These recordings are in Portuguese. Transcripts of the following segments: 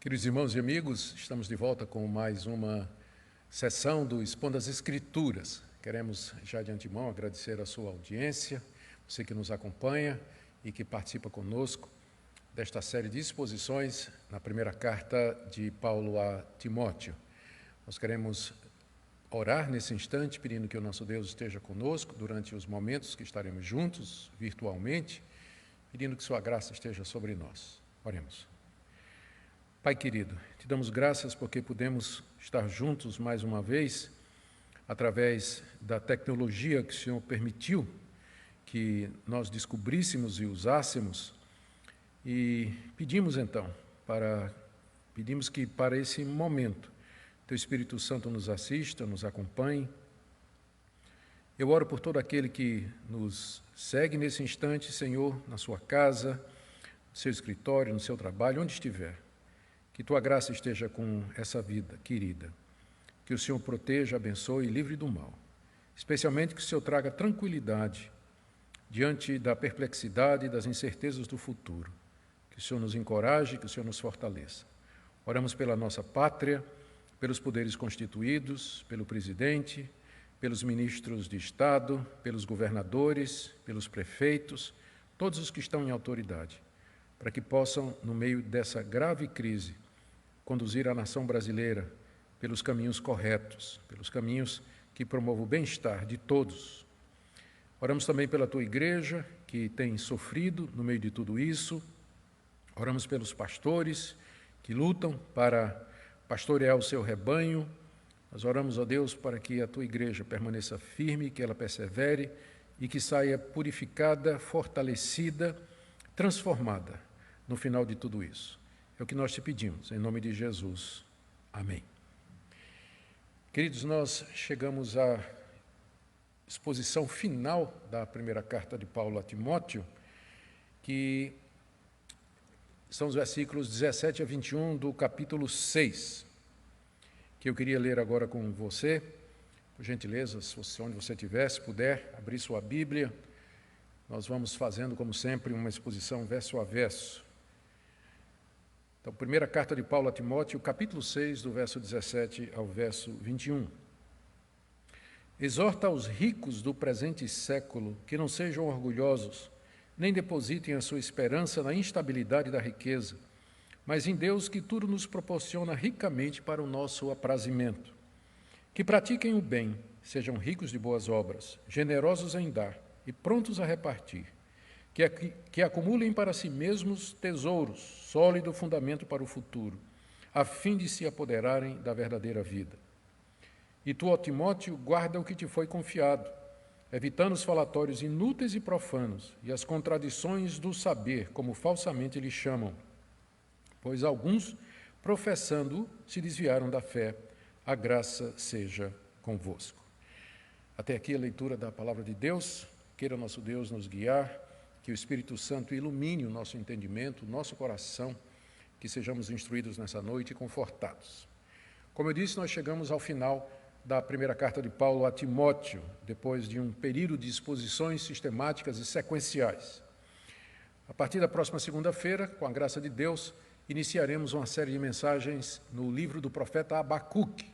Queridos irmãos e amigos, estamos de volta com mais uma sessão do Expondo as Escrituras. Queremos já de antemão agradecer a sua audiência, você que nos acompanha e que participa conosco desta série de exposições na primeira carta de Paulo a Timóteo. Nós queremos orar nesse instante, pedindo que o nosso Deus esteja conosco durante os momentos que estaremos juntos, virtualmente, pedindo que sua graça esteja sobre nós. Oremos. Pai querido, te damos graças porque pudemos estar juntos mais uma vez, através da tecnologia que o Senhor permitiu que nós descobríssemos e usássemos, e pedimos então, pedimos que para esse momento, Teu Espírito Santo nos assista, nos acompanhe. Eu oro por todo aquele que nos segue nesse instante, Senhor, na sua casa, no seu escritório, no seu trabalho, onde estiver. Que Tua graça esteja com essa vida querida. Que o Senhor proteja, abençoe e livre do mal. Especialmente que o Senhor traga tranquilidade diante da perplexidade e das incertezas do futuro. Que o Senhor nos encoraje, que o Senhor nos fortaleça. Oramos pela nossa pátria, pelos poderes constituídos, pelo presidente, pelos ministros de Estado, pelos governadores, pelos prefeitos, todos os que estão em autoridade, para que possam, no meio dessa grave crise, conduzir a nação brasileira pelos caminhos corretos, pelos caminhos que promovam o bem-estar de todos. Oramos também pela Tua igreja, que tem sofrido no meio de tudo isso. Oramos pelos pastores que lutam para pastorear o seu rebanho. Nós oramos a Deus para que a Tua igreja permaneça firme, que ela persevere e que saia purificada, fortalecida, transformada no final de tudo isso. É o que nós te pedimos, em nome de Jesus. Amém. Queridos, nós chegamos à exposição final da primeira carta de Paulo a Timóteo, que são os versículos 17 a 21 do capítulo 6, que eu queria ler agora com você. Por gentileza, onde você estiver, se puder, abrir sua Bíblia. Nós vamos fazendo, como sempre, uma exposição verso a verso. Então, primeira carta de Paulo a Timóteo, capítulo 6, do verso 17 ao verso 21. Exorta aos ricos do presente século que não sejam orgulhosos, nem depositem a sua esperança na instabilidade da riqueza, mas em Deus que tudo nos proporciona ricamente para o nosso aprazimento. Que pratiquem o bem, sejam ricos de boas obras, generosos em dar e prontos a repartir. Que acumulem para si mesmos tesouros, sólido fundamento para o futuro, a fim de se apoderarem da verdadeira vida. E tu, ó Timóteo, guarda o que te foi confiado, evitando os falatórios inúteis e profanos e as contradições do saber, como falsamente lhe chamam, pois alguns, professando, se desviaram da fé. A graça seja convosco. Até aqui a leitura da palavra de Deus. Queira nosso Deus nos guiar, que o Espírito Santo ilumine o nosso entendimento, o nosso coração, que sejamos instruídos nessa noite e confortados. Como eu disse, nós chegamos ao final da primeira carta de Paulo a Timóteo, depois de um período de exposições sistemáticas e sequenciais. A partir da próxima segunda-feira, com a graça de Deus, iniciaremos uma série de mensagens no livro do profeta Abacuque.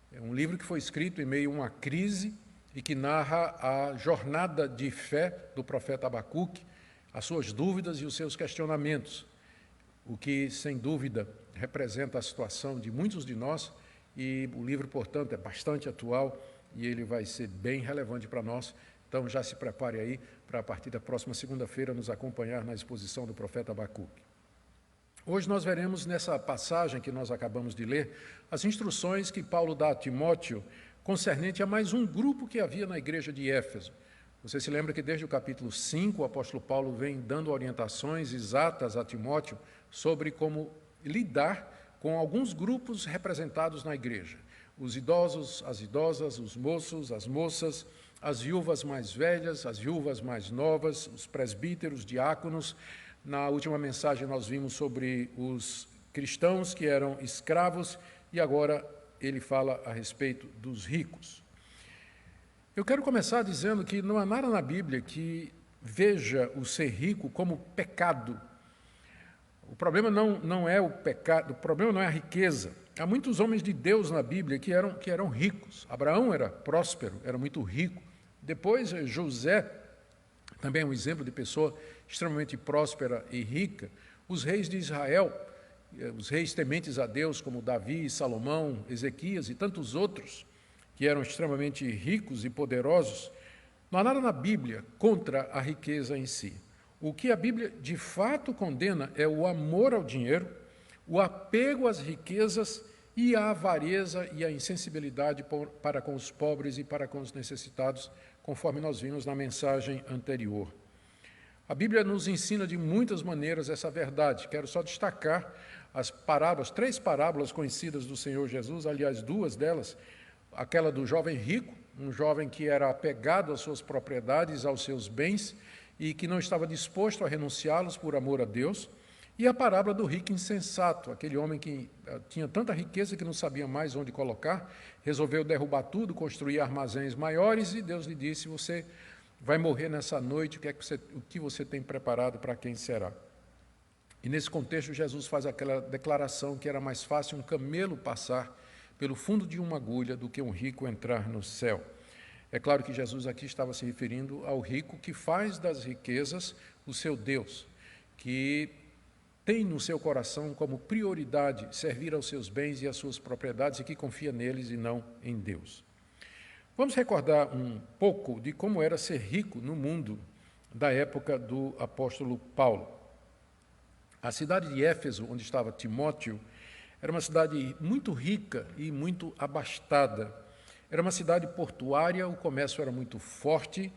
É um livro que foi escrito em meio a uma crise e que narra a jornada de fé do profeta Abacuque, as suas dúvidas e os seus questionamentos, o que, sem dúvida, representa a situação de muitos de nós, e o livro, portanto, é bastante atual e ele vai ser bem relevante para nós. Então, já se prepare aí para, a partir da próxima segunda-feira, nos acompanhar na exposição do profeta Abacuque. Hoje nós veremos, nessa passagem que nós acabamos de ler, as instruções que Paulo dá a Timóteo concernente a mais um grupo que havia na igreja de Éfeso. Você se lembra que desde o capítulo 5, o apóstolo Paulo vem dando orientações exatas a Timóteo sobre como lidar com alguns grupos representados na igreja. Os idosos, as idosas, os moços, as moças, as viúvas mais velhas, as viúvas mais novas, os presbíteros, diáconos. Na última mensagem nós vimos sobre os cristãos que eram escravos e agora ele fala a respeito dos ricos. Eu quero começar dizendo que não há nada na Bíblia que veja o ser rico como pecado. problema não é o pecado, o problema não é a riqueza. Há muitos homens de Deus na Bíblia que eram ricos. Abraão era próspero, era muito rico. Depois, José, também é um exemplo de pessoa extremamente próspera e rica. Os reis de Israel, os reis tementes a Deus, como Davi, Salomão, Ezequias e tantos outros, que eram extremamente ricos e poderosos. Não há nada na Bíblia contra a riqueza em si. O que a Bíblia de fato condena é o amor ao dinheiro, o apego às riquezas e a avareza e a insensibilidade para com os pobres e para com os necessitados, conforme nós vimos na mensagem anterior. A Bíblia nos ensina de muitas maneiras essa verdade. Quero só destacar as parábolas, 3 parábolas conhecidas do Senhor Jesus, aliás, 2 delas, aquela do jovem rico, um jovem que era apegado às suas propriedades, aos seus bens, e que não estava disposto a renunciá-los por amor a Deus, e a parábola do rico insensato, aquele homem que tinha tanta riqueza que não sabia mais onde colocar, resolveu derrubar tudo, construir armazéns maiores, e Deus lhe disse: você vai morrer nessa noite, o que você tem preparado para quem será? E nesse contexto Jesus faz aquela declaração que era mais fácil um camelo passar pelo fundo de uma agulha do que um rico entrar no céu. É claro que Jesus aqui estava se referindo ao rico que faz das riquezas o seu Deus, que tem no seu coração como prioridade servir aos seus bens e às suas propriedades e que confia neles e não em Deus. Vamos recordar um pouco de como era ser rico no mundo da época do apóstolo Paulo. A cidade de Éfeso, onde estava Timóteo, era uma cidade muito rica e muito abastada. Era uma cidade portuária, o comércio era muito forte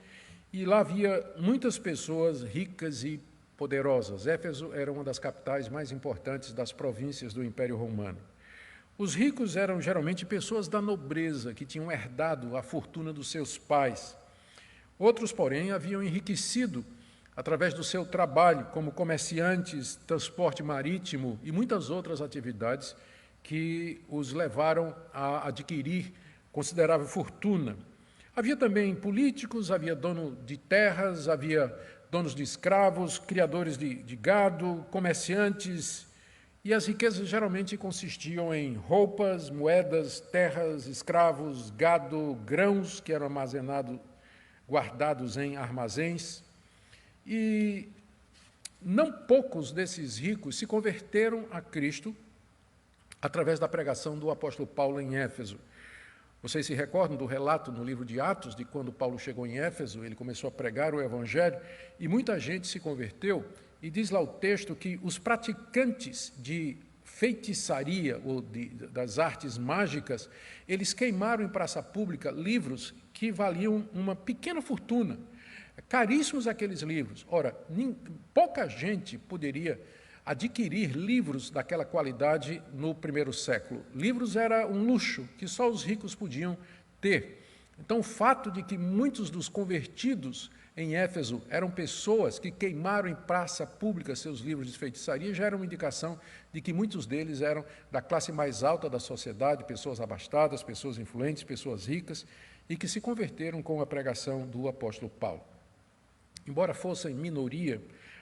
e lá havia muitas pessoas ricas e poderosas. Éfeso era uma das capitais mais importantes das províncias do Império Romano. Os ricos eram geralmente pessoas da nobreza, que tinham herdado a fortuna dos seus pais. Outros, porém, haviam enriquecido através do seu trabalho, como comerciantes, transporte marítimo e muitas outras atividades que os levaram a adquirir considerável fortuna. Havia também políticos, havia dono de terras, havia donos de escravos, criadores de gado, comerciantes, e as riquezas geralmente consistiam em roupas, moedas, terras, escravos, gado, grãos que eram armazenados, guardados em armazéns. E não poucos desses ricos se converteram a Cristo através da pregação do apóstolo Paulo em Éfeso. Vocês se recordam do relato no livro de Atos, de quando Paulo chegou em Éfeso, ele começou a pregar o Evangelho, e muita gente se converteu, e diz lá o texto que os praticantes de feitiçaria ou das artes mágicas, eles queimaram em praça pública livros que valiam uma pequena fortuna, caríssimos aqueles livros. Ora, pouca gente poderia adquirir livros daquela qualidade no primeiro século. Livros era um luxo que só os ricos podiam ter. Então, o fato de que muitos dos convertidos em Éfeso eram pessoas que queimaram em praça pública seus livros de feitiçaria já era uma indicação de que muitos deles eram da classe mais alta da sociedade, pessoas abastadas, pessoas influentes, pessoas ricas, e que se converteram com a pregação do apóstolo Paulo. Embora fossem minoria,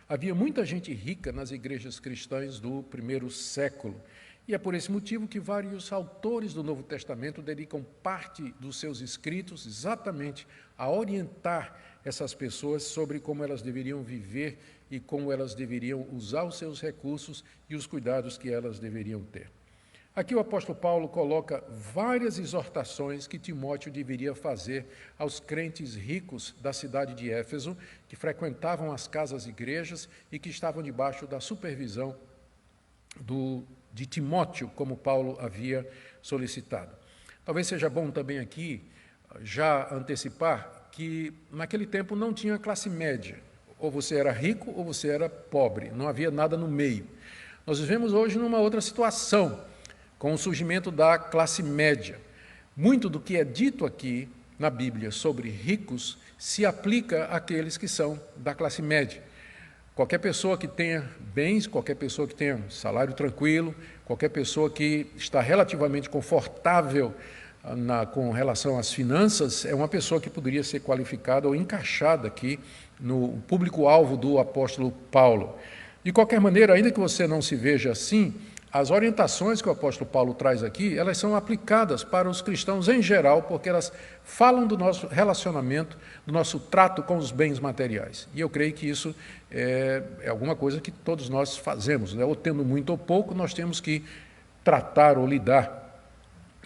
havia muita gente rica nas igrejas cristãs do primeiro século. E é por esse motivo que vários autores do Novo Testamento dedicam parte dos seus escritos exatamente a orientar essas pessoas sobre como elas deveriam viver e como elas deveriam usar os seus recursos e os cuidados que elas deveriam ter. Aqui o apóstolo Paulo coloca várias exortações que Timóteo deveria fazer aos crentes ricos da cidade de Éfeso, que frequentavam as casas-igrejas e que estavam debaixo da supervisão de Timóteo, como Paulo havia solicitado. Talvez seja bom também aqui já antecipar que naquele tempo não tinha classe média. Ou você era rico ou você era pobre, não havia nada no meio. Nós vivemos hoje numa outra situação, com o surgimento da classe média. Muito do que é dito aqui na Bíblia sobre ricos se aplica àqueles que são da classe média. Qualquer pessoa que tenha bens, qualquer pessoa que tenha salário tranquilo, qualquer pessoa que está relativamente confortável com relação às finanças, é uma pessoa que poderia ser qualificada ou encaixada aqui no público-alvo do apóstolo Paulo. De qualquer maneira, ainda que você não se veja assim, as orientações que o apóstolo Paulo traz aqui, elas são aplicadas para os cristãos em geral, porque elas falam do nosso relacionamento, do nosso trato com os bens materiais. E eu creio que isso é alguma coisa que todos nós fazemos, né? Ou tendo muito ou pouco, nós temos que tratar ou lidar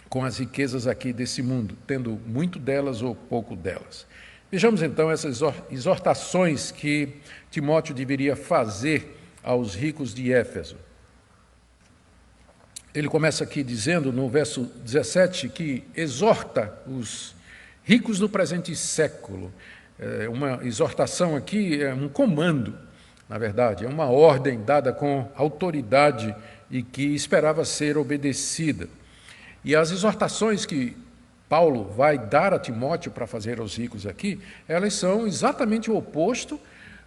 com as riquezas aqui desse mundo, tendo muito delas ou pouco delas. Vejamos então essas exortações que Timóteo deveria fazer aos ricos de Éfeso. Ele começa aqui dizendo, no verso 17, que exorta os ricos do presente século. Uma exortação aqui é um comando, na verdade, é uma ordem dada com autoridade e que esperava ser obedecida. E as exortações que Paulo vai dar a Timóteo para fazer aos ricos aqui, elas são exatamente o oposto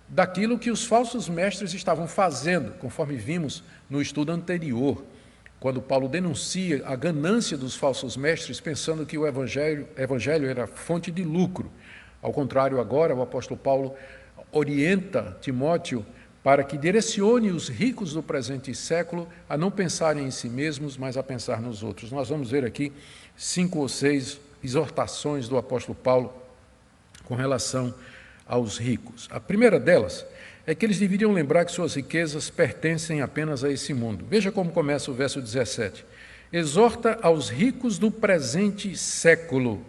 daquilo que os falsos mestres estavam fazendo, conforme vimos no estudo anterior, quando Paulo denuncia a ganância dos falsos mestres, pensando que o evangelho era fonte de lucro. Ao contrário, agora o apóstolo Paulo orienta Timóteo para que direcione os ricos do presente século a não pensarem em si mesmos, mas a pensar nos outros. Nós vamos ver aqui 5 ou 6 exortações do apóstolo Paulo com relação aos ricos. A primeira delas é que eles deveriam lembrar que suas riquezas pertencem apenas a esse mundo. Veja como começa o verso 17. Exorta aos ricos do presente século.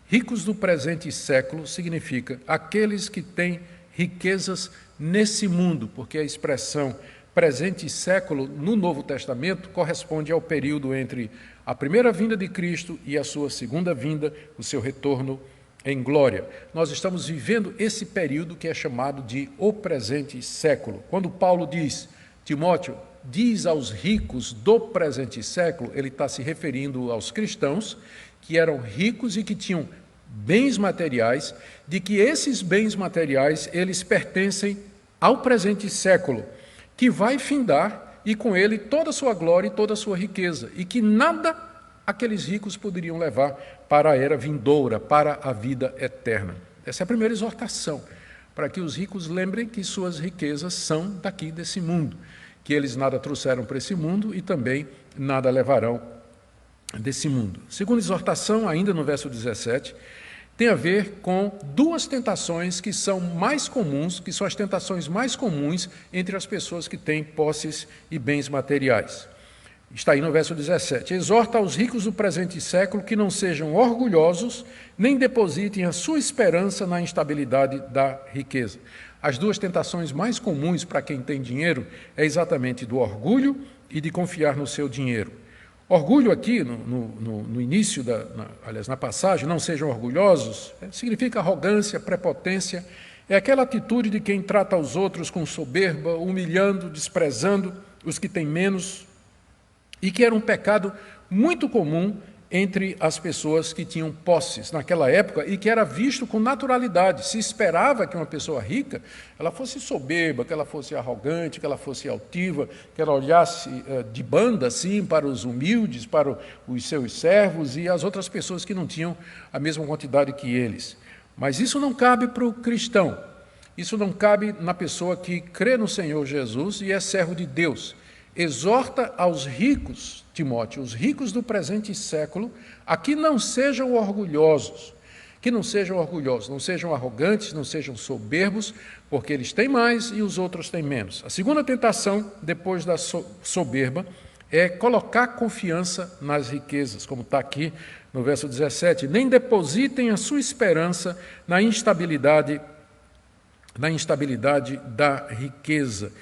Ricos do presente século significa aqueles que têm riquezas nesse mundo, porque a expressão presente século no Novo Testamento corresponde ao período entre a primeira vinda de Cristo e a sua segunda vinda, o seu retorno em glória. Nós estamos vivendo esse período que é chamado de o presente século. Quando Paulo diz, Timóteo, diz aos ricos do presente século, ele está se referindo aos cristãos que eram ricos e que tinham bens materiais, de que esses bens materiais, eles pertencem ao presente século, que vai findar e com ele toda a sua glória e toda a sua riqueza, e que nada aqueles ricos poderiam levar para a era vindoura, para a vida eterna. Essa é a primeira exortação, para que os ricos lembrem que suas riquezas são daqui desse mundo, que eles nada trouxeram para esse mundo e também nada levarão desse mundo. Segunda exortação, ainda no verso 17, tem a ver com 2 tentações que são mais comuns, que são as tentações mais comuns entre as pessoas que têm posses e bens materiais. Está aí no verso 17. Exorta aos ricos do presente século que não sejam orgulhosos, nem depositem a sua esperança na instabilidade da riqueza. As 2 tentações mais comuns para quem tem dinheiro é exatamente do orgulho e de confiar no seu dinheiro. Orgulho aqui, no início, aliás, na passagem, não sejam orgulhosos, significa arrogância, prepotência, é aquela atitude de quem trata os outros com soberba, humilhando, desprezando os que têm menos, e que era um pecado muito comum entre as pessoas que tinham posses naquela época e que era visto com naturalidade. Se esperava que uma pessoa rica, ela fosse soberba, que ela fosse arrogante, que ela fosse altiva, que ela olhasse de banda assim para os humildes, para os seus servos e as outras pessoas que não tinham a mesma quantidade que eles. Mas isso não cabe para o cristão. Isso não cabe na pessoa que crê no Senhor Jesus e é servo de Deus. Exorta aos ricos, Timóteo, os ricos do presente século, a que não sejam orgulhosos, não sejam arrogantes, não sejam soberbos, porque eles têm mais e os outros têm menos. A segunda tentação, depois da soberba, é colocar confiança nas riquezas, como está aqui no verso 17. Nem depositem a sua esperança na instabilidade da riqueza.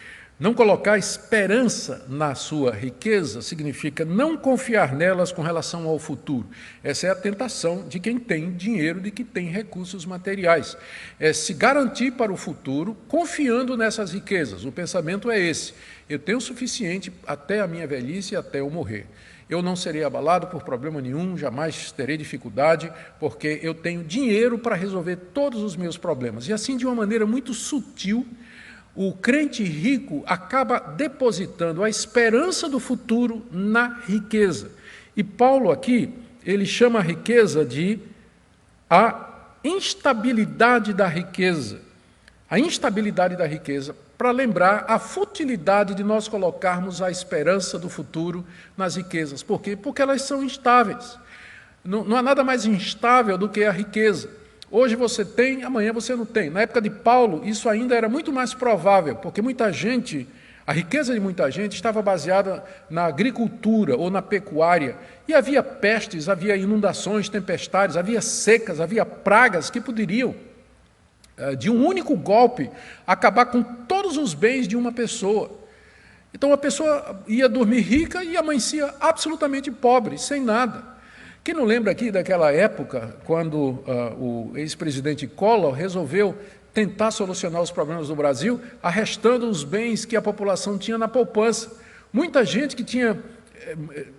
Não colocar esperança na sua riqueza significa não confiar nelas com relação ao futuro. Essa é a tentação de quem tem dinheiro, de quem tem recursos materiais. É se garantir para o futuro confiando nessas riquezas. O pensamento é esse. Eu tenho o suficiente até a minha velhice e até eu morrer. Eu não serei abalado por problema nenhum, jamais terei dificuldade, porque eu tenho dinheiro para resolver todos os meus problemas. E assim, de uma maneira muito sutil, o crente rico acaba depositando a esperança do futuro na riqueza. E Paulo aqui, ele chama a riqueza de a instabilidade da riqueza. A instabilidade da riqueza para lembrar a futilidade de nós colocarmos a esperança do futuro nas riquezas. Por quê? Porque elas são instáveis. Não há nada mais instável do que a riqueza. Hoje você tem, amanhã você não tem. Na época de Paulo, isso ainda era muito mais provável, porque muita gente, a riqueza de muita gente estava baseada na agricultura ou na pecuária. E havia pestes, havia inundações, tempestades, havia secas, havia pragas que poderiam, de um único golpe, acabar com todos os bens de uma pessoa. Então a pessoa ia dormir rica e amanhecia absolutamente pobre, sem nada. Quem não lembra aqui daquela época, quando o ex-presidente Collor resolveu tentar solucionar os problemas do Brasil, arrestando os bens que a população tinha na poupança. Muita gente que tinha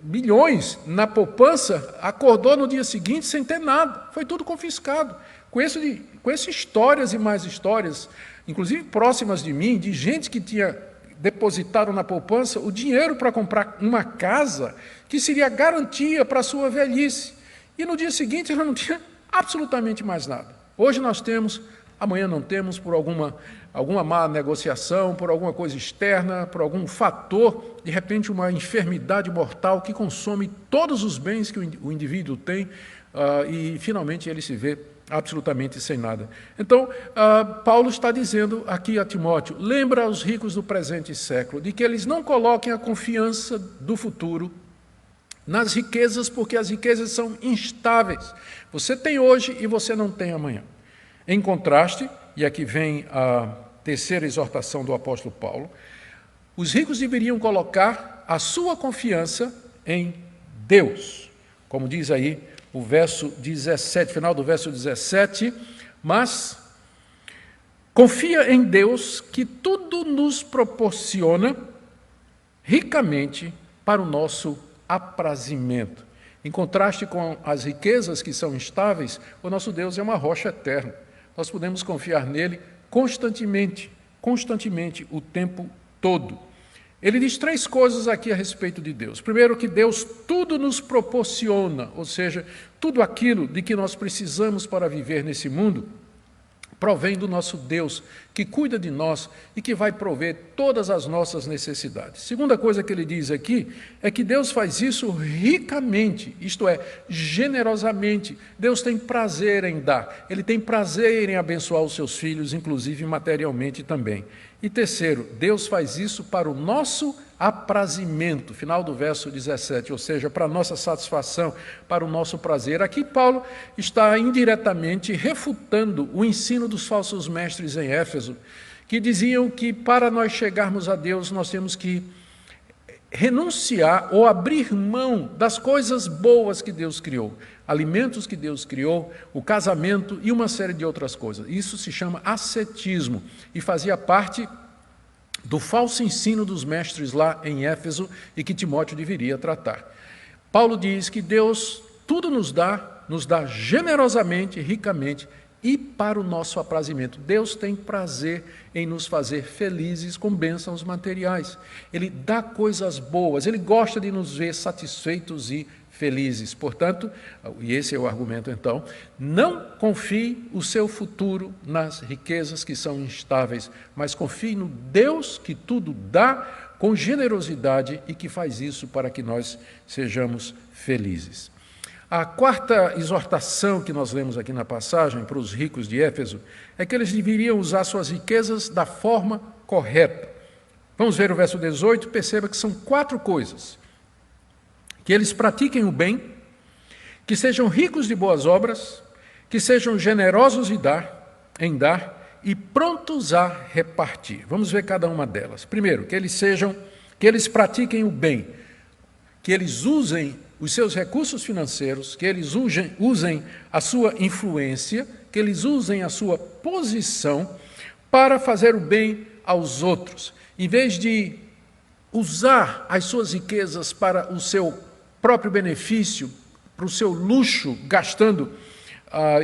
milhões na poupança acordou no dia seguinte sem ter nada, foi tudo confiscado. Conheço histórias e mais histórias, inclusive próximas de mim, de gente que tinha depositado na poupança o dinheiro para comprar uma casa que seria garantia para a sua velhice. E no dia seguinte ela não tinha absolutamente mais nada. Hoje nós temos, amanhã não temos, por alguma má negociação, por alguma coisa externa, por algum fator, de repente uma enfermidade mortal que consome todos os bens que o indivíduo tem e finalmente ele se vê absolutamente sem nada. Então, Paulo está dizendo aqui a Timóteo, lembra aos ricos do presente século, de que eles não coloquem a confiança do futuro nas riquezas, porque as riquezas são instáveis. Você tem hoje e você não tem amanhã. Em contraste, e aqui vem a terceira exortação do apóstolo Paulo, os ricos deveriam colocar a sua confiança em Deus. Como diz aí o verso 17, final do verso 17, mas confia em Deus que tudo nos proporciona ricamente para o nosso aprazimento. Em contraste com as riquezas que são instáveis, o nosso Deus é uma rocha eterna. Nós podemos confiar nele constantemente, o tempo todo. Ele diz três coisas aqui a respeito de Deus. Primeiro, que Deus tudo nos proporciona, ou seja, tudo aquilo de que nós precisamos para viver nesse mundo, provém do nosso Deus, que cuida de nós e que vai prover todas as nossas necessidades. Segunda coisa que ele diz aqui é que Deus faz isso ricamente, isto é, generosamente. Deus tem prazer em dar, Ele tem prazer em abençoar os seus filhos, inclusive materialmente também. E terceiro, Deus faz isso para o nosso aprazimento, final do verso 17, ou seja, para a nossa satisfação, para o nosso prazer. Aqui Paulo está indiretamente refutando o ensino dos falsos mestres em Éfeso, que diziam que para nós chegarmos a Deus nós temos que renunciar ou abrir mão das coisas boas que Deus criou, alimentos que Deus criou, o casamento e uma série de outras coisas. Isso se chama ascetismo e fazia parte do falso ensino dos mestres lá em Éfeso e que Timóteo deveria tratar. Paulo diz que Deus tudo nos dá generosamente, ricamente e para o nosso aprazimento. Deus tem prazer em nos fazer felizes com bênçãos materiais. Ele dá coisas boas, Ele gosta de nos ver satisfeitos e felizes. Portanto, e esse é o argumento então, não confie o seu futuro nas riquezas que são instáveis, mas confie no Deus que tudo dá com generosidade e que faz isso para que nós sejamos felizes. A quarta exortação que nós lemos aqui na passagem para os ricos de Éfeso é que eles deveriam usar suas riquezas da forma correta. Vamos ver o verso 18, perceba que são 4 coisas. Que eles pratiquem o bem, que sejam ricos de boas obras, que sejam generosos em dar e prontos a repartir. Vamos ver cada uma delas. Primeiro, que eles pratiquem o bem, que eles usem os seus recursos financeiros, que eles usem a sua influência, que eles usem a sua posição para fazer o bem aos outros. Em vez de usar as suas riquezas para o seu próprio benefício, para o seu luxo, gastando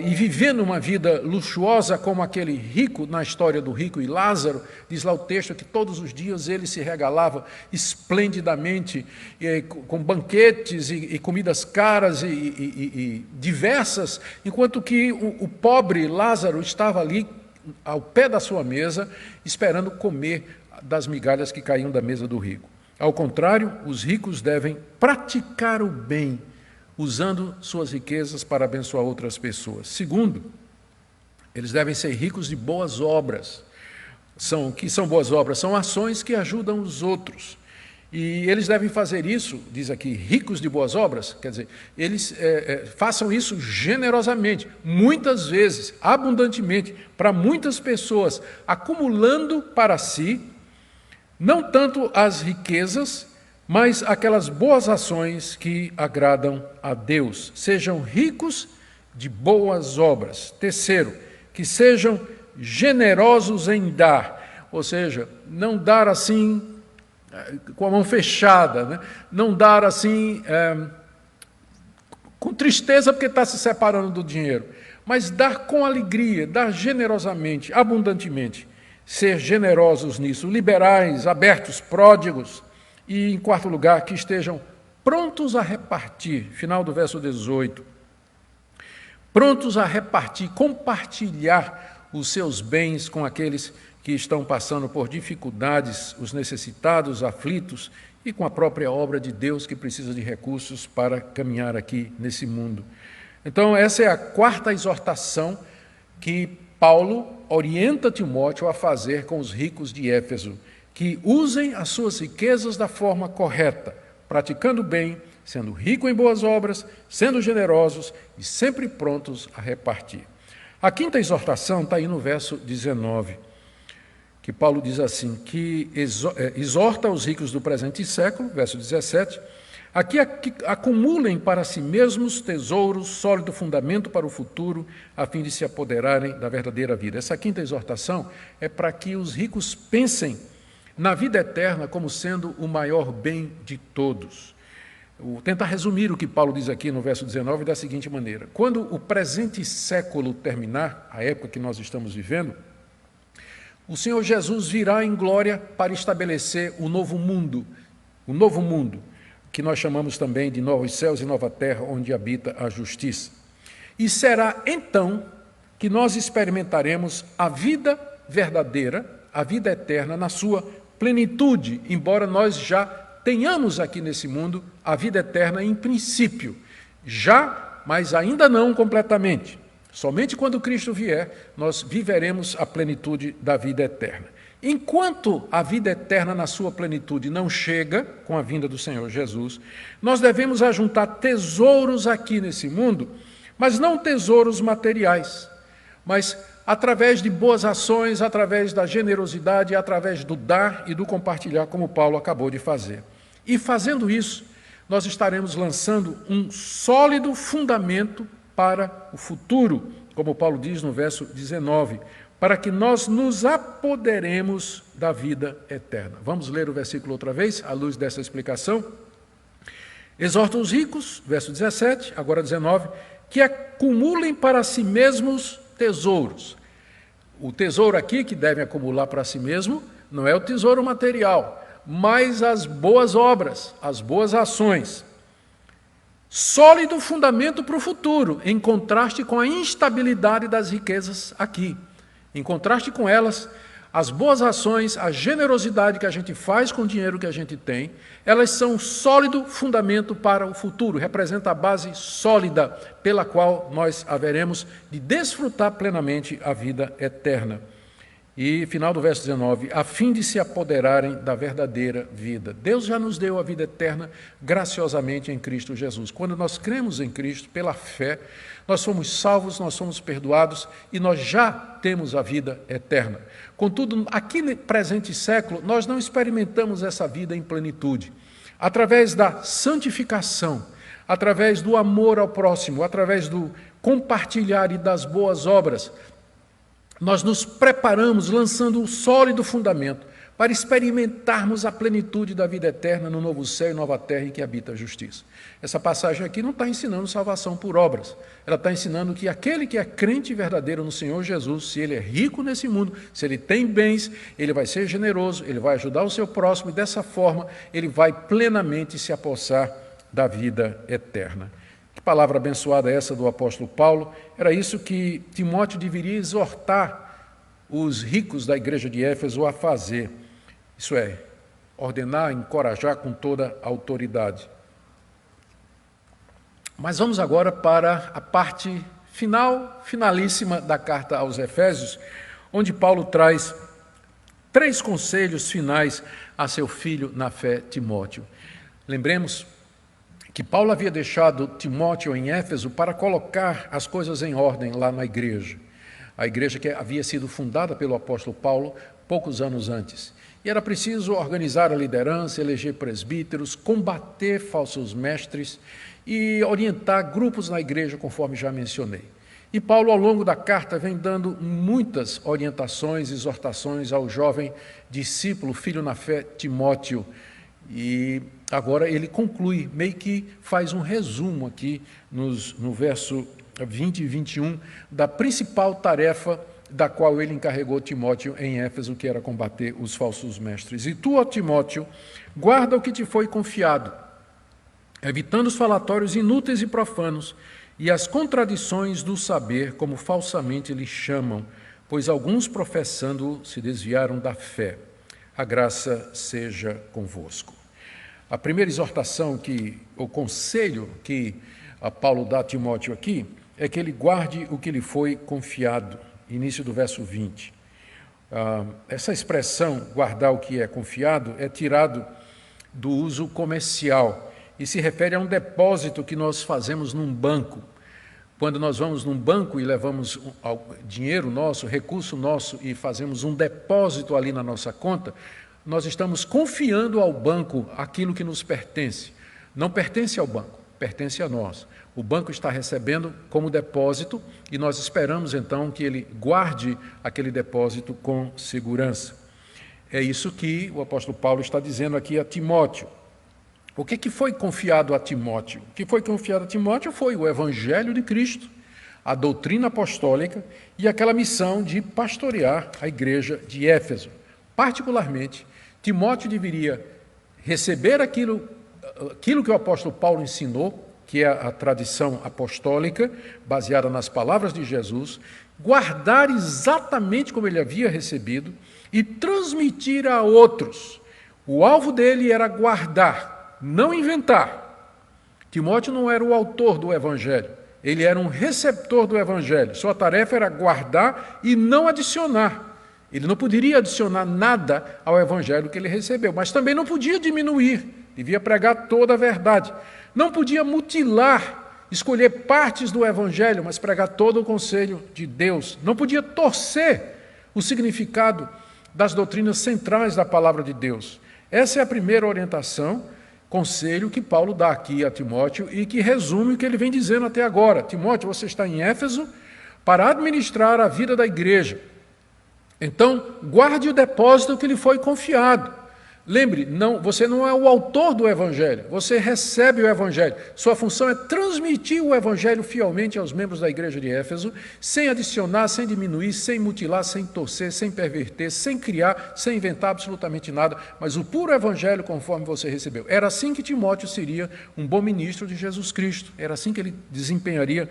e vivendo uma vida luxuosa como aquele rico, na história do rico e Lázaro, diz lá o texto que todos os dias ele se regalava esplendidamente, com banquetes e comidas caras e diversas, enquanto que o pobre Lázaro estava ali ao pé da sua mesa, esperando comer das migalhas que caíam da mesa do rico. Ao contrário, os ricos devem praticar o bem, usando suas riquezas para abençoar outras pessoas. Segundo, eles devem ser ricos de boas obras. Que são boas obras? São ações que ajudam os outros. E eles devem fazer isso, diz aqui, ricos de boas obras, quer dizer, eles façam isso generosamente, muitas vezes, abundantemente, para muitas pessoas, acumulando para si, não tanto as riquezas, mas aquelas boas ações que agradam a Deus. Sejam ricos de boas obras. Terceiro, que sejam generosos em dar, ou seja, não dar assim com a mão fechada, né? Não dar assim com tristeza porque está se separando do dinheiro, mas dar com alegria, dar generosamente, abundantemente, ser generosos nisso, liberais, abertos, pródigos, e em quarto lugar, que estejam prontos a repartir, final do verso 18, prontos a repartir, compartilhar os seus bens com aqueles que estão passando por dificuldades, os necessitados, aflitos, e com a própria obra de Deus que precisa de recursos para caminhar aqui nesse mundo. Então, essa é a quarta exortação que Paulo orienta Timóteo a fazer com os ricos de Éfeso, que usem as suas riquezas da forma correta, praticando bem, sendo rico em boas obras, sendo generosos e sempre prontos a repartir. A quinta exortação está aí no verso 19, que Paulo diz assim, que exorta os ricos do presente século, verso 17, a que acumulem para si mesmos tesouros, sólido fundamento para o futuro, a fim de se apoderarem da verdadeira vida. Essa quinta exortação é para que os ricos pensem na vida eterna como sendo o maior bem de todos. Vou tentar resumir o que Paulo diz aqui no verso 19 da seguinte maneira: quando o presente século terminar, a época que nós estamos vivendo, o Senhor Jesus virá em glória para estabelecer o novo mundo, que nós chamamos também de novos céus e nova terra, onde habita a justiça. E será então que nós experimentaremos a vida verdadeira, a vida eterna, na sua plenitude, embora nós já tenhamos aqui nesse mundo a vida eterna em princípio, mas ainda não completamente. Somente quando Cristo vier, nós viveremos a plenitude da vida eterna. Enquanto a vida eterna na sua plenitude não chega, com a vinda do Senhor Jesus, nós devemos ajuntar tesouros aqui nesse mundo, mas não tesouros materiais, mas através de boas ações, através da generosidade, através do dar e do compartilhar, como Paulo acabou de fazer. E fazendo isso, nós estaremos lançando um sólido fundamento para o futuro, como Paulo diz no verso 19, para que nós nos apoderemos da vida eterna. Vamos ler o versículo outra vez, à luz dessa explicação. Exorta os ricos, verso 17, agora 19, que acumulem para si mesmos tesouros. O tesouro aqui que devem acumular para si mesmo não é o tesouro material, mas as boas obras, as boas ações. Sólido fundamento para o futuro, em contraste com a instabilidade das riquezas aqui. Em contraste com elas, as boas ações, a generosidade que a gente faz com o dinheiro que a gente tem, elas são um sólido fundamento para o futuro, representa a base sólida pela qual nós haveremos de desfrutar plenamente a vida eterna. E, final do verso 19, a fim de se apoderarem da verdadeira vida. Deus já nos deu a vida eterna graciosamente em Cristo Jesus. Quando nós cremos em Cristo, pela fé, nós somos salvos, nós somos perdoados e nós já temos a vida eterna. Contudo, aqui no presente século, nós não experimentamos essa vida em plenitude. Através da santificação, através do amor ao próximo, através do compartilhar e das boas obras, nós nos preparamos lançando um sólido fundamento para experimentarmos a plenitude da vida eterna no novo céu e nova terra em que habita a justiça. Essa passagem aqui não está ensinando salvação por obras. Ela está ensinando que aquele que é crente verdadeiro no Senhor Jesus, se ele é rico nesse mundo, se ele tem bens, ele vai ser generoso, ele vai ajudar o seu próximo e dessa forma ele vai plenamente se apossar da vida eterna. Que palavra abençoada essa do apóstolo Paulo. Era isso que Timóteo deveria exortar os ricos da igreja de Éfeso a fazer, isso é, ordenar, encorajar com toda a autoridade. Mas vamos agora para a parte finalíssima da carta aos Efésios, onde Paulo traz 3 conselhos finais a seu filho na fé, Timóteo. Lembremos que Paulo havia deixado Timóteo em Éfeso para colocar as coisas em ordem lá na igreja. A igreja que havia sido fundada pelo apóstolo Paulo poucos anos antes. E era preciso organizar a liderança, eleger presbíteros, combater falsos mestres e orientar grupos na igreja, conforme já mencionei. E Paulo, ao longo da carta, vem dando muitas orientações, exortações ao jovem discípulo, filho na fé, Timóteo. E agora ele conclui, meio que faz um resumo aqui no verso 20 e 21, da principal tarefa da qual ele encarregou Timóteo em Éfeso, que era combater os falsos mestres. E tu, ó Timóteo, guarda o que te foi confiado, evitando os falatórios inúteis e profanos, e as contradições do saber, como falsamente lhes chamam, pois alguns professando se desviaram da fé. A graça seja convosco. A primeira exortação, o conselho que Paulo dá a Timóteo aqui, é que ele guarde o que lhe foi confiado. Início do verso 20. Essa expressão, guardar o que é confiado, é tirado do uso comercial e se refere a um depósito que nós fazemos num banco. Quando nós vamos num banco e levamos dinheiro nosso, recurso nosso, e fazemos um depósito ali na nossa conta, nós estamos confiando ao banco aquilo que nos pertence. Não pertence ao banco, pertence a nós. O banco está recebendo como depósito e nós esperamos então que ele guarde aquele depósito com segurança. É isso que o apóstolo Paulo está dizendo aqui a Timóteo. O que foi confiado a Timóteo? O que foi confiado a Timóteo foi o Evangelho de Cristo, a doutrina apostólica e aquela missão de pastorear a igreja de Éfeso. Particularmente, Timóteo deveria receber aquilo que o apóstolo Paulo ensinou, que é a tradição apostólica, baseada nas palavras de Jesus, guardar exatamente como ele havia recebido e transmitir a outros. O alvo dele era guardar, não inventar. Timóteo não era o autor do Evangelho, ele era um receptor do Evangelho. Sua tarefa era guardar e não adicionar. Ele não poderia adicionar nada ao Evangelho que ele recebeu, mas também não podia diminuir, devia pregar toda a verdade. Não podia mutilar, escolher partes do Evangelho, mas pregar todo o conselho de Deus. Não podia torcer o significado das doutrinas centrais da palavra de Deus. Essa é a primeira orientação, conselho que Paulo dá aqui a Timóteo e que resume o que ele vem dizendo até agora. Timóteo, você está em Éfeso para administrar a vida da igreja. Então, guarde o depósito que lhe foi confiado. Lembre, você não é o autor do Evangelho, você recebe o Evangelho. Sua função é transmitir o Evangelho fielmente aos membros da igreja de Éfeso, sem adicionar, sem diminuir, sem mutilar, sem torcer, sem perverter, sem criar, sem inventar absolutamente nada, mas o puro Evangelho conforme você recebeu. Era assim que Timóteo seria um bom ministro de Jesus Cristo, era assim que ele desempenharia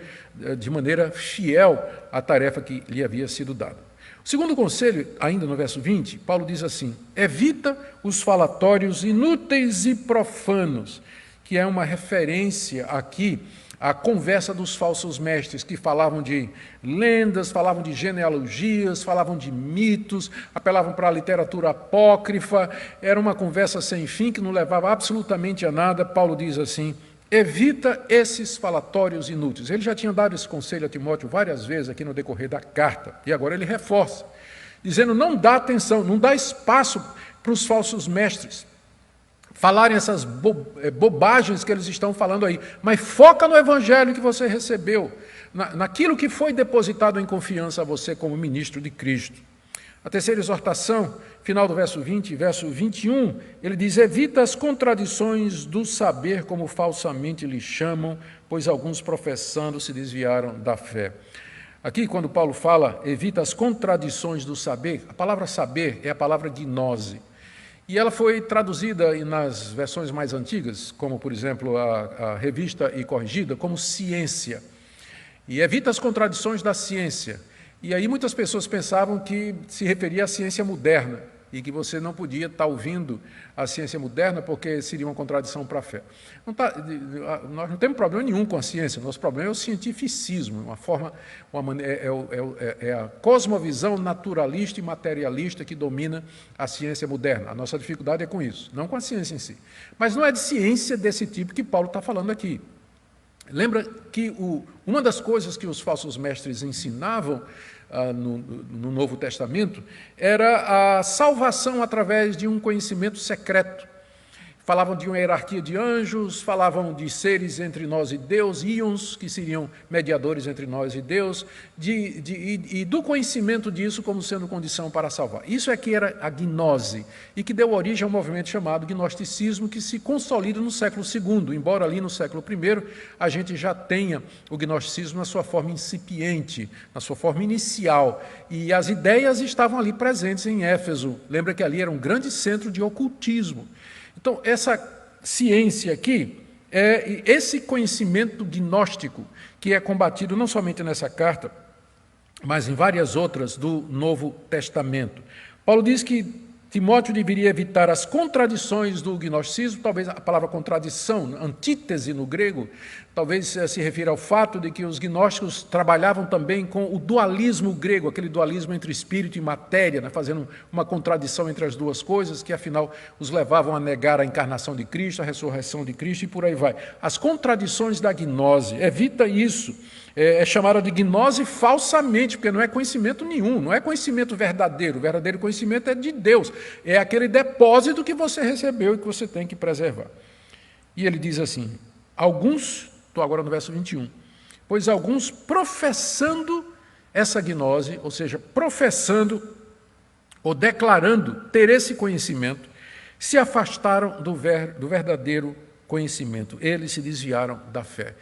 de maneira fiel a tarefa que lhe havia sido dada. O segundo conselho, ainda no verso 20, Paulo diz assim: evita os falatórios inúteis e profanos, que é uma referência aqui à conversa dos falsos mestres, que falavam de lendas, falavam de genealogias, falavam de mitos, apelavam para a literatura apócrifa, era uma conversa sem fim que não levava absolutamente a nada. Paulo diz assim: evita esses falatórios inúteis. Ele já tinha dado esse conselho a Timóteo várias vezes aqui no decorrer da carta, e agora ele reforça, dizendo: não dá atenção, não dá espaço para os falsos mestres falarem essas bobagens que eles estão falando aí, mas foca no Evangelho que você recebeu, naquilo que foi depositado em confiança a você como ministro de Cristo. A terceira exortação, final do verso 20, verso 21, ele diz: evita as contradições do saber, como falsamente lhe chamam, pois alguns professando se desviaram da fé. Aqui, quando Paulo fala, evita as contradições do saber, a palavra saber é a palavra gnose. E ela foi traduzida nas versões mais antigas, como, por exemplo, a Revista e Corrigida, como ciência. E evita as contradições da ciência. E aí muitas pessoas pensavam que se referia à ciência moderna, e que você não podia estar ouvindo a ciência moderna porque seria uma contradição para a fé. Nós não temos problema nenhum com a ciência, nosso problema é o cientificismo, é a cosmovisão naturalista e materialista que domina a ciência moderna. A nossa dificuldade é com isso, não com a ciência em si. Mas não é de ciência desse tipo que Paulo está falando aqui. Lembra que uma das coisas que os falsos mestres ensinavam no Novo Testamento era a salvação através de um conhecimento secreto. Falavam de uma hierarquia de anjos, falavam de seres entre nós e Deus, íons, que seriam mediadores entre nós e Deus, e do conhecimento disso como sendo condição para salvar. Isso é que era a gnose, e que deu origem a um movimento chamado gnosticismo, que se consolida no século II, embora ali no século I a gente já tenha o gnosticismo na sua forma incipiente, na sua forma inicial, e as ideias estavam ali presentes em Éfeso. Lembra que ali era um grande centro de ocultismo. Então, essa ciência aqui é esse conhecimento gnóstico que é combatido não somente nessa carta, mas em várias outras do Novo Testamento. Paulo diz que Timóteo deveria evitar as contradições do gnosticismo, talvez a palavra contradição, antítese no grego, talvez se refira ao fato de que os gnósticos trabalhavam também com o dualismo grego, aquele dualismo entre espírito e matéria, né, fazendo uma contradição entre as duas coisas, que afinal os levavam a negar a encarnação de Cristo, a ressurreição de Cristo e por aí vai. As contradições da gnose, evita isso. É chamada de gnose falsamente, porque não é conhecimento nenhum, não é conhecimento verdadeiro. O verdadeiro conhecimento é de Deus, é aquele depósito que você recebeu e que você tem que preservar. E ele diz assim, alguns, estou agora no verso 21, pois alguns professando essa gnose, ou seja, professando ou declarando ter esse conhecimento, se afastaram do verdadeiro conhecimento, eles se desviaram da fé.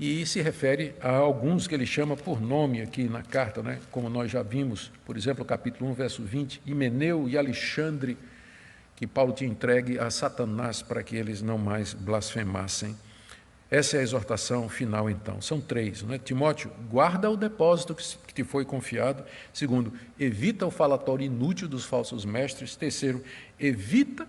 E se refere a alguns que ele chama por nome aqui na carta, né? Como nós já vimos, por exemplo, capítulo 1, verso 20, Himeneu e Alexandre, que Paulo tinha entregue a Satanás para que eles não mais blasfemassem. Essa é a exortação final, então. São 3, né? Timóteo, guarda o depósito que te foi confiado. 2, evita o falatório inútil dos falsos mestres. 3, evita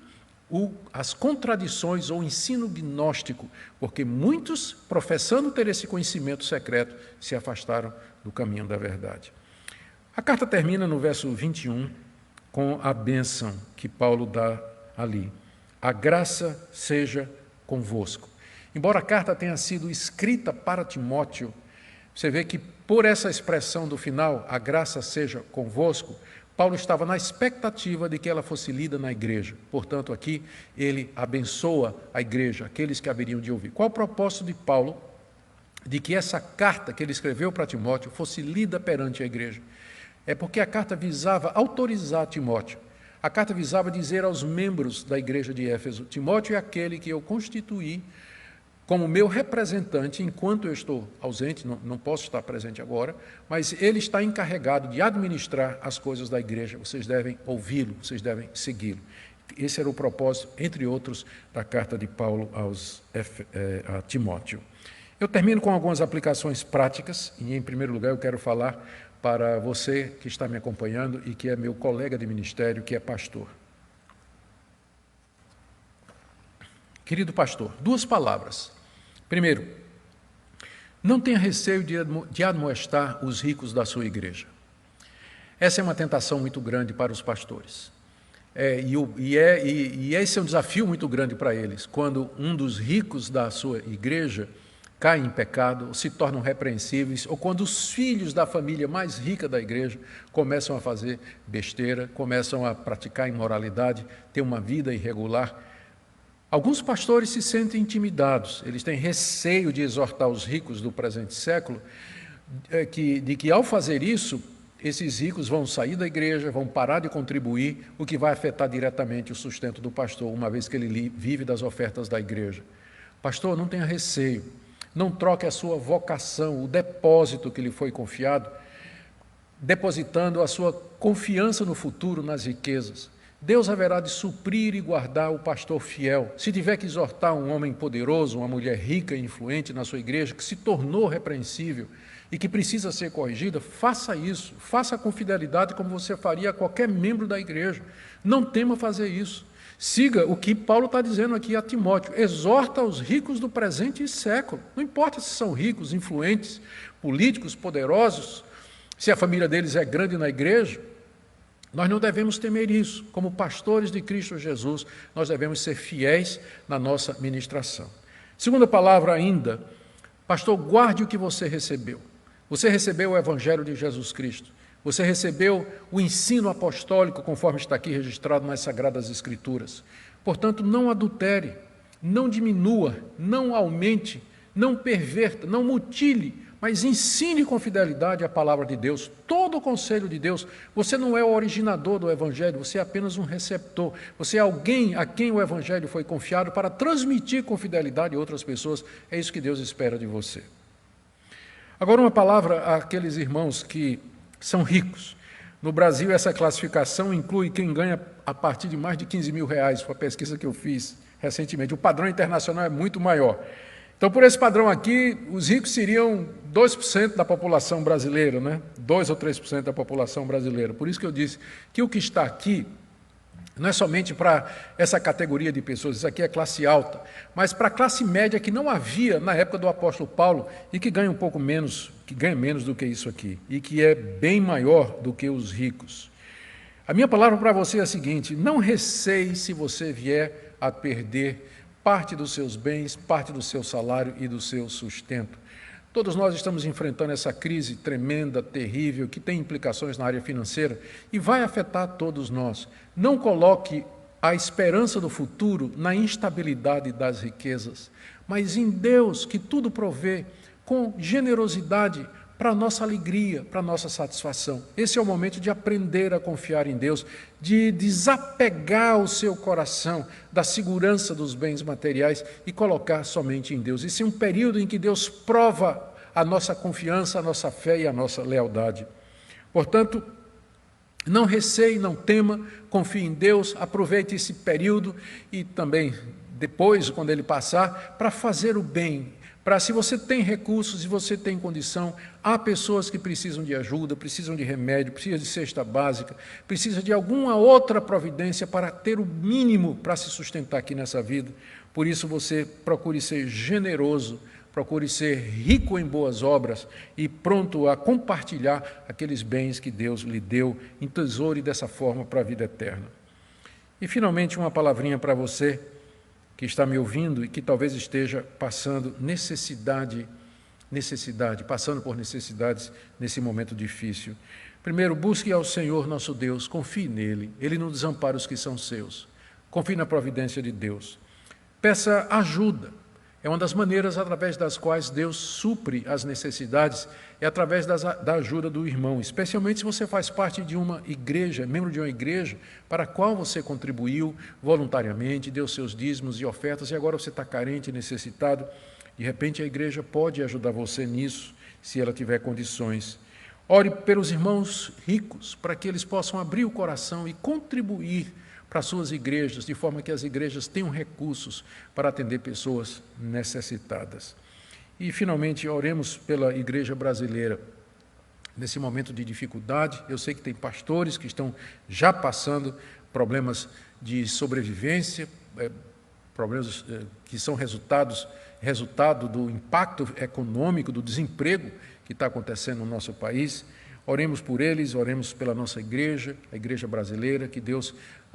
as contradições ou ensino gnóstico, porque muitos, professando ter esse conhecimento secreto, se afastaram do caminho da verdade. A carta termina no verso 21 com a bênção que Paulo dá ali. A graça seja convosco. Embora a carta tenha sido escrita para Timóteo, você vê que por essa expressão do final, a graça seja convosco, Paulo estava na expectativa de que ela fosse lida na igreja. Portanto, aqui ele abençoa a igreja, aqueles que haveriam de ouvir. Qual o propósito de Paulo de que essa carta que ele escreveu para Timóteo fosse lida perante a igreja? É porque a carta visava autorizar Timóteo. A carta visava dizer aos membros da igreja de Éfeso, Timóteo é aquele que eu constituí como meu representante, enquanto eu estou ausente, não posso estar presente agora, mas ele está encarregado de administrar as coisas da igreja. Vocês devem ouvi-lo, vocês devem segui-lo. Esse era o propósito, entre outros, da carta de Paulo a Timóteo. Eu termino com algumas aplicações práticas, e em primeiro lugar eu quero falar para você que está me acompanhando e que é meu colega de ministério, que é pastor. Querido pastor, 2 palavras. Primeiro, não tenha receio de admoestar os ricos da sua igreja. Essa é uma tentação muito grande para os pastores. E esse é um desafio muito grande para eles, quando um dos ricos da sua igreja cai em pecado, ou se tornam repreensíveis, ou quando os filhos da família mais rica da igreja começam a fazer besteira, começam a praticar imoralidade, ter uma vida irregular. Alguns pastores se sentem intimidados, eles têm receio de exortar os ricos do presente século, de que ao fazer isso, esses ricos vão sair da igreja, vão parar de contribuir, o que vai afetar diretamente o sustento do pastor, uma vez que ele vive das ofertas da igreja. Pastor, não tenha receio, não troque a sua vocação, o depósito que lhe foi confiado, depositando a sua confiança no futuro nas riquezas. Deus haverá de suprir e guardar o pastor fiel. Se tiver que exortar um homem poderoso, uma mulher rica e influente na sua igreja, que se tornou repreensível e que precisa ser corrigida, faça isso. Faça com fidelidade como você faria a qualquer membro da igreja. Não tema fazer isso. Siga o que Paulo está dizendo aqui a Timóteo. Exorta os ricos do presente século. Não importa se são ricos, influentes, políticos, poderosos, se a família deles é grande na igreja. Nós não devemos temer isso. Como pastores de Cristo Jesus, nós devemos ser fiéis na nossa ministração. Segunda palavra ainda, pastor, guarde o que você recebeu. Você recebeu o Evangelho de Jesus Cristo. Você recebeu o ensino apostólico, conforme está aqui registrado nas Sagradas Escrituras. Portanto, não adultere, não diminua, não aumente, não perverta, não mutile, mas ensine com fidelidade a palavra de Deus, todo o conselho de Deus. Você não é o originador do Evangelho, você é apenas um receptor. Você é alguém a quem o Evangelho foi confiado para transmitir com fidelidade a outras pessoas. É isso que Deus espera de você. Agora, uma palavra àqueles irmãos que são ricos. No Brasil, essa classificação inclui quem ganha a partir de mais de 15 mil reais, foi a pesquisa que eu fiz recentemente. O padrão internacional é muito maior. Então, por esse padrão aqui, os ricos seriam 2% da população brasileira, né? 2 ou 3% da população brasileira. Por isso que eu disse que o que está aqui não é somente para essa categoria de pessoas, isso aqui é classe alta, mas para a classe média que não havia na época do apóstolo Paulo e que ganha um pouco menos, que ganha menos do que isso aqui, e que é bem maior do que os ricos. A minha palavra para você é a seguinte: não receie se você vier a perder parte dos seus bens, parte do seu salário e do seu sustento. Todos nós estamos enfrentando essa crise tremenda, terrível, que tem implicações na área financeira e vai afetar todos nós. Não coloque a esperança do futuro na instabilidade das riquezas, mas em Deus, que tudo provê, com generosidade, para a nossa alegria, para a nossa satisfação. Esse é o momento de aprender a confiar em Deus, de desapegar o seu coração da segurança dos bens materiais e colocar somente em Deus. Esse é um período em que Deus prova a nossa confiança, a nossa fé e a nossa lealdade. Portanto, não receie, não tema, confie em Deus, aproveite esse período e também depois, quando ele passar, para fazer o bem. Para, se você tem recursos, se você tem condição, há pessoas que precisam de ajuda, precisam de remédio, precisam de cesta básica, precisam de alguma outra providência para ter o mínimo para se sustentar aqui nessa vida. Por isso você procure ser generoso, procure ser rico em boas obras e pronto a compartilhar aqueles bens que Deus lhe deu, entesoure dessa forma para a vida eterna. E finalmente uma palavrinha para você que está me ouvindo e que talvez esteja passando passando por necessidades nesse momento difícil. Primeiro, busque ao Senhor nosso Deus, confie nele, ele não desampara os que são seus. Confie na providência de Deus. Peça ajuda. É uma das maneiras através das quais Deus supre as necessidades, é através da ajuda do irmão, especialmente se você faz parte de uma igreja, membro de uma igreja, para a qual você contribuiu voluntariamente, deu seus dízimos e ofertas, e agora você está carente e necessitado. De repente a igreja pode ajudar você nisso, se ela tiver condições. Ore pelos irmãos ricos, para que eles possam abrir o coração e contribuir para as suas igrejas, de forma que as igrejas tenham recursos para atender pessoas necessitadas. E, finalmente, oremos pela igreja brasileira. Nesse momento de dificuldade, eu sei que tem pastores que estão já passando problemas de sobrevivência, problemas que são resultado do impacto econômico, do desemprego que está acontecendo no nosso país. Oremos por eles, oremos pela nossa igreja, a igreja brasileira, que Deus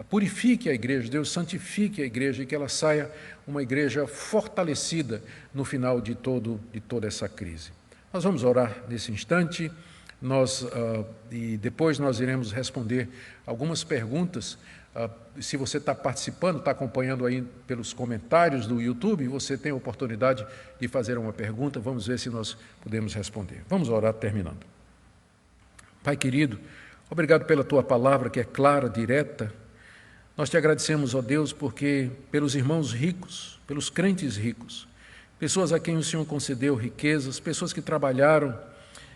purifique a igreja, Deus santifique a igreja e que ela saia uma igreja fortalecida no final de toda essa crise. Nós vamos orar nesse instante, e depois nós iremos responder algumas perguntas. Se você está participando, está acompanhando aí pelos comentários do YouTube, você tem a oportunidade de fazer uma pergunta, vamos ver se nós podemos responder. Vamos orar terminando. Pai querido, obrigado pela Tua palavra que é clara, direta. Nós te agradecemos, ó Deus, porque pelos irmãos ricos, pelos crentes ricos, pessoas a quem o Senhor concedeu riquezas, pessoas que trabalharam,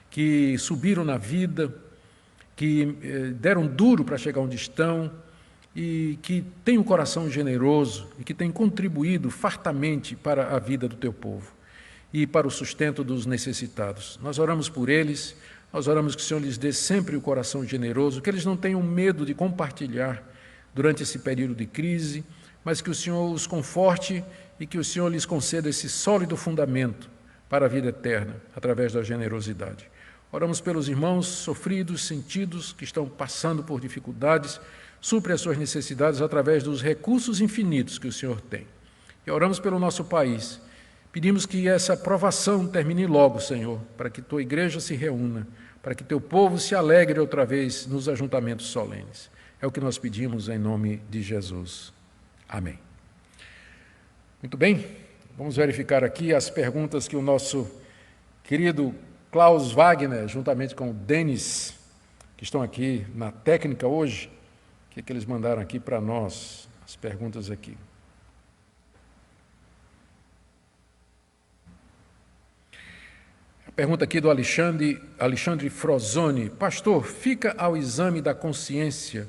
que subiram na vida, que deram duro para chegar onde estão, e que tem um coração generoso e que tem contribuído fartamente para a vida do teu povo e para o sustento dos necessitados. Nós oramos por eles, nós oramos que o Senhor lhes dê sempre o coração generoso, que eles não tenham medo de compartilhar durante esse período de crise, mas que o Senhor os conforte e que o Senhor lhes conceda esse sólido fundamento para a vida eterna, através da generosidade. Oramos pelos irmãos sofridos, sentidos, que estão passando por dificuldades, supre as suas necessidades através dos recursos infinitos que o Senhor tem. E oramos pelo nosso país. Pedimos que essa provação termine logo, Senhor, para que tua igreja se reúna, para que teu povo se alegre outra vez nos ajuntamentos solenes. É o que nós pedimos em nome de Jesus. Amém. Muito bem, vamos verificar aqui as perguntas que o nosso querido Klaus Wagner, juntamente com o Denis, que estão aqui na técnica hoje, o que eles mandaram aqui para nós, as perguntas aqui. A pergunta aqui do Alexandre Frozoni. Pastor, fica ao exame da consciência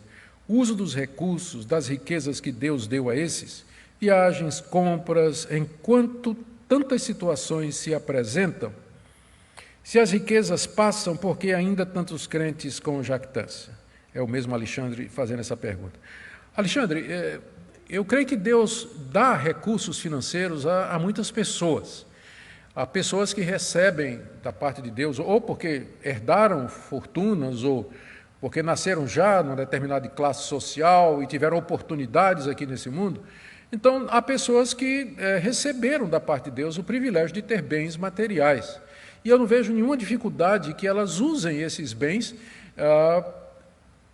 o uso dos recursos, das riquezas que Deus deu a esses? Viagens, compras, enquanto tantas situações se apresentam? Se as riquezas passam, por que ainda tantos crentes com jactância? É o mesmo Alexandre fazendo essa pergunta. Alexandre, eu creio que Deus dá recursos financeiros a muitas pessoas. Há pessoas que recebem da parte de Deus, ou porque herdaram fortunas, ou porque nasceram já numa determinada classe social e tiveram oportunidades aqui nesse mundo. Então, há pessoas que receberam da parte de Deus o privilégio de ter bens materiais. E eu não vejo nenhuma dificuldade que elas usem esses bens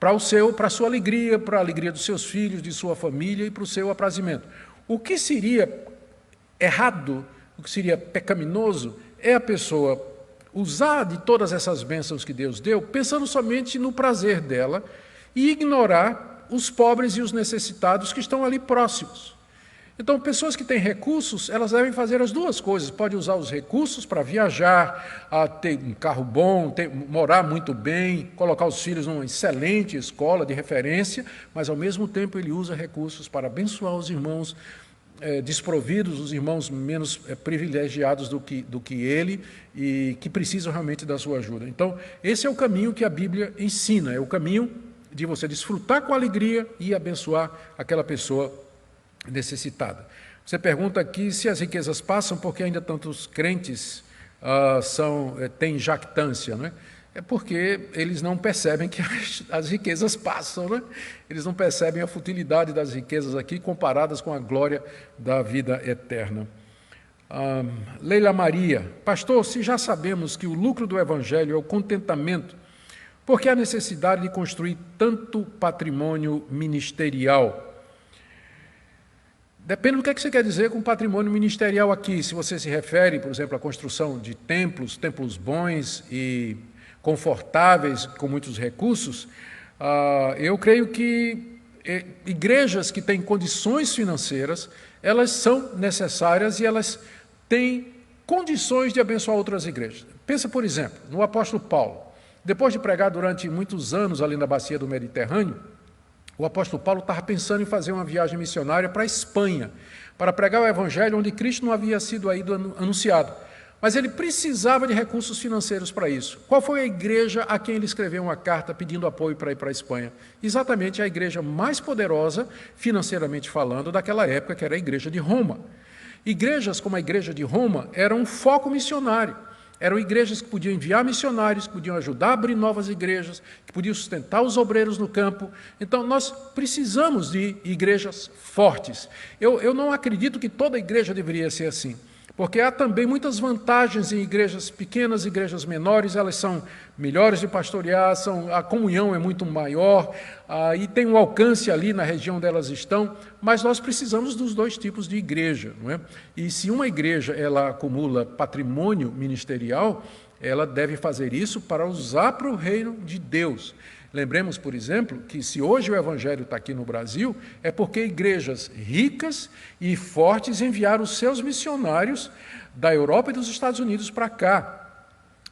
para a sua alegria, para a alegria dos seus filhos, de sua família e para o seu aprazimento. O que seria errado, o que seria pecaminoso, é a pessoa usar de todas essas bênçãos que Deus deu, pensando somente no prazer dela e ignorar os pobres e os necessitados que estão ali próximos. Então, pessoas que têm recursos, elas devem fazer as duas coisas. Pode usar os recursos para viajar, ter um carro bom, morar muito bem, colocar os filhos numa excelente escola de referência, mas, ao mesmo tempo, ele usa recursos para abençoar os irmãos desprovidos, os irmãos menos privilegiados do que ele e que precisam realmente da sua ajuda. Então, esse é o caminho que a Bíblia ensina, é o caminho de você desfrutar com alegria e abençoar aquela pessoa necessitada. Você pergunta aqui se as riquezas passam, porque ainda tantos crentes têm jactância, não é? É porque eles não percebem que as riquezas passam, né? Eles não percebem a futilidade das riquezas aqui comparadas com a glória da vida eterna. Leila Maria, pastor, se já sabemos que o lucro do Evangelho é o contentamento, por que a necessidade de construir tanto patrimônio ministerial? Depende do que você quer dizer com patrimônio ministerial aqui. Se você se refere, por exemplo, à construção de templos bons e confortáveis, com muitos recursos, eu creio que igrejas que têm condições financeiras, elas são necessárias e elas têm condições de abençoar outras igrejas. Pensa, por exemplo, no apóstolo Paulo. Depois de pregar durante muitos anos ali na bacia do Mediterrâneo, o apóstolo Paulo estava pensando em fazer uma viagem missionária para a Espanha, para pregar o Evangelho onde Cristo não havia sido ainda anunciado. Mas ele precisava de recursos financeiros para isso. Qual foi a igreja a quem ele escreveu uma carta pedindo apoio para ir para a Espanha? Exatamente a igreja mais poderosa, financeiramente falando, daquela época, que era a igreja de Roma. Igrejas como a igreja de Roma eram um foco missionário. Eram igrejas que podiam enviar missionários, que podiam ajudar a abrir novas igrejas, que podiam sustentar os obreiros no campo. Então, nós precisamos de igrejas fortes. Eu não acredito que toda igreja deveria ser assim, porque há também muitas vantagens em igrejas pequenas, igrejas menores, elas são melhores de pastorear, a comunhão é muito maior, e tem um alcance ali na região onde elas estão, mas nós precisamos dos dois tipos de igreja, não é? E se uma igreja ela acumula patrimônio ministerial, ela deve fazer isso para usar para o reino de Deus. Lembremos, por exemplo, que se hoje o Evangelho está aqui no Brasil, é porque igrejas ricas e fortes enviaram os seus missionários da Europa e dos Estados Unidos para cá.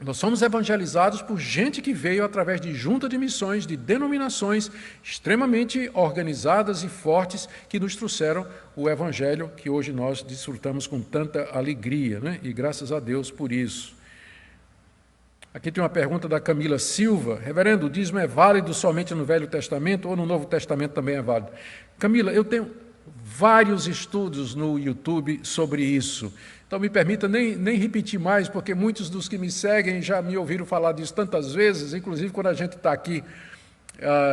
Nós somos evangelizados por gente que veio através de junta de missões, de denominações extremamente organizadas e fortes que nos trouxeram o evangelho que hoje nós desfrutamos com tanta alegria, né? E graças a Deus por isso. Aqui tem uma pergunta da Camila Silva. Reverendo, o dízimo é válido somente no Velho Testamento ou no Novo Testamento também é válido? Camila, eu tenho vários estudos no YouTube sobre isso. Então, me permita nem repetir mais, porque muitos dos que me seguem já me ouviram falar disso tantas vezes, inclusive quando a gente está aqui,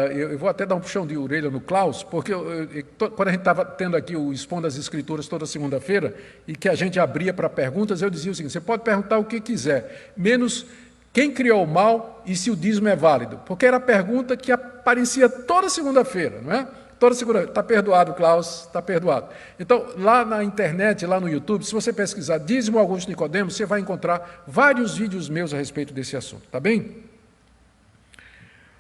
eu vou até dar um puxão de orelha no Klaus, porque quando a gente estava tendo aqui o Expondo as Escrituras toda segunda-feira, e que a gente abria para perguntas, eu dizia o seguinte, você pode perguntar o que quiser, menos quem criou o mal e se o dízimo é válido, porque era a pergunta que aparecia toda segunda-feira, não é? Toda segunda, está perdoado, Klaus, está perdoado. Então, lá na internet, lá no YouTube, se você pesquisar dízimo Augusto Nicodemos, você vai encontrar vários vídeos meus a respeito desse assunto, tá bem?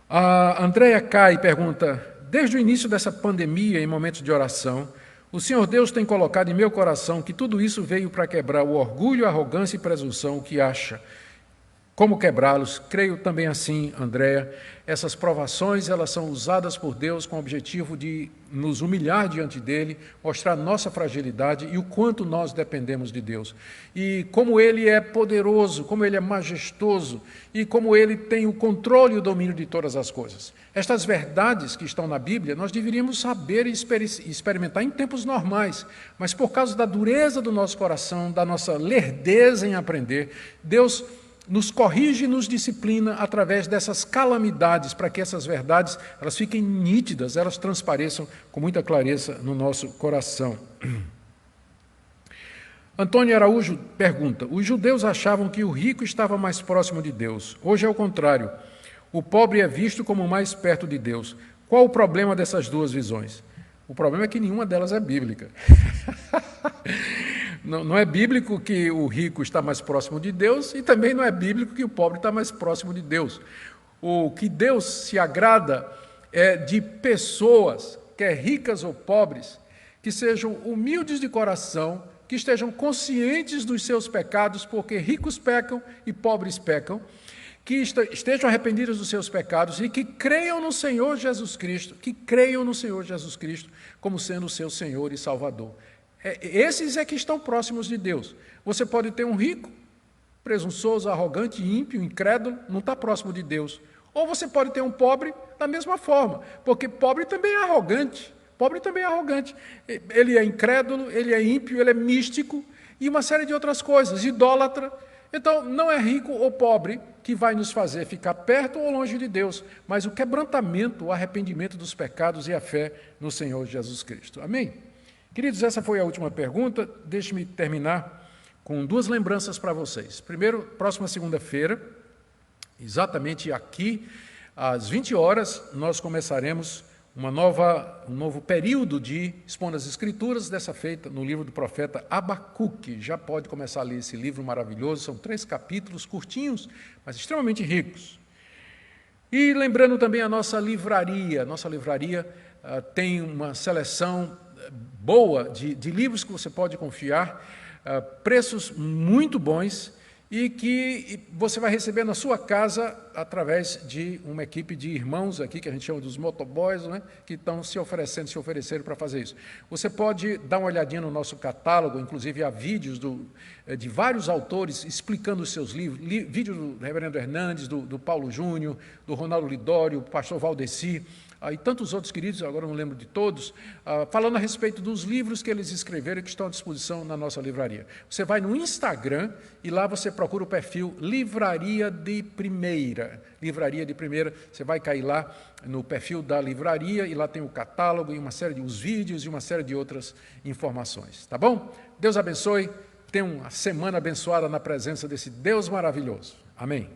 A Andréia Cai pergunta, desde o início dessa pandemia, em momentos de oração, o Senhor Deus tem colocado em meu coração que tudo isso veio para quebrar o orgulho, a arrogância e presunção que acha. Como quebrá-los? Creio também assim, Andréia. Essas provações, elas são usadas por Deus com o objetivo de nos humilhar diante dEle, mostrar nossa fragilidade e o quanto nós dependemos de Deus. E como Ele é poderoso, como Ele é majestoso e como Ele tem o controle e o domínio de todas as coisas. Estas verdades que estão na Bíblia, nós deveríamos saber e experimentar em tempos normais, mas por causa da dureza do nosso coração, da nossa lerdeza em aprender, Deus nos corrige e nos disciplina através dessas calamidades, para que essas verdades elas fiquem nítidas, elas transpareçam com muita clareza no nosso coração. Antônio Araújo pergunta, os judeus achavam que o rico estava mais próximo de Deus. Hoje é o contrário. O pobre é visto como mais perto de Deus. Qual o problema dessas duas visões? O problema é que nenhuma delas é bíblica. Não é bíblico que o rico está mais próximo de Deus e também não é bíblico que o pobre está mais próximo de Deus. O que Deus se agrada é de pessoas, quer ricas ou pobres, que sejam humildes de coração, que estejam conscientes dos seus pecados, porque ricos pecam e pobres pecam, que estejam arrependidos dos seus pecados e que creiam no Senhor Jesus Cristo, como sendo o seu Senhor e Salvador. Esses é que estão próximos de Deus. Você pode ter um rico, presunçoso, arrogante, ímpio, incrédulo, não está próximo de Deus. Ou você pode ter um pobre da mesma forma, porque pobre também é arrogante. Ele é incrédulo, ele é ímpio, ele é místico e uma série de outras coisas, idólatra. Então, não é rico ou pobre que vai nos fazer ficar perto ou longe de Deus, mas o quebrantamento, o arrependimento dos pecados e a fé no Senhor Jesus Cristo. Amém? Queridos, essa foi a última pergunta. Deixe-me terminar com duas lembranças para vocês. Primeiro, próxima segunda-feira, exatamente aqui, às 20 horas, nós começaremos um novo período de Expondo as Escrituras, dessa feita no livro do profeta Abacuque. Já pode começar a ler esse livro maravilhoso, são 3 capítulos curtinhos, mas extremamente ricos. E lembrando também a nossa livraria tem uma seleção boa de livros que você pode confiar, preços muito bons e que você vai receber na sua casa através de uma equipe de irmãos aqui, que a gente chama dos motoboys, né, que estão se ofereceram para fazer isso. Você pode dar uma olhadinha no nosso catálogo, inclusive há vídeos de vários autores explicando os seus livros, vídeo do Reverendo Hernandes, do Paulo Júnior, do Ronaldo Lidório, do pastor Valdeci, e tantos outros queridos, agora não lembro de todos, falando a respeito dos livros que eles escreveram e que estão à disposição na nossa livraria. Você vai no Instagram e lá você procura o perfil Livraria de Primeira. Você vai cair lá no perfil da livraria e lá tem o catálogo e uma série de vídeos e uma série de outras informações. Tá bom? Deus abençoe. Tenha uma semana abençoada na presença desse Deus maravilhoso. Amém.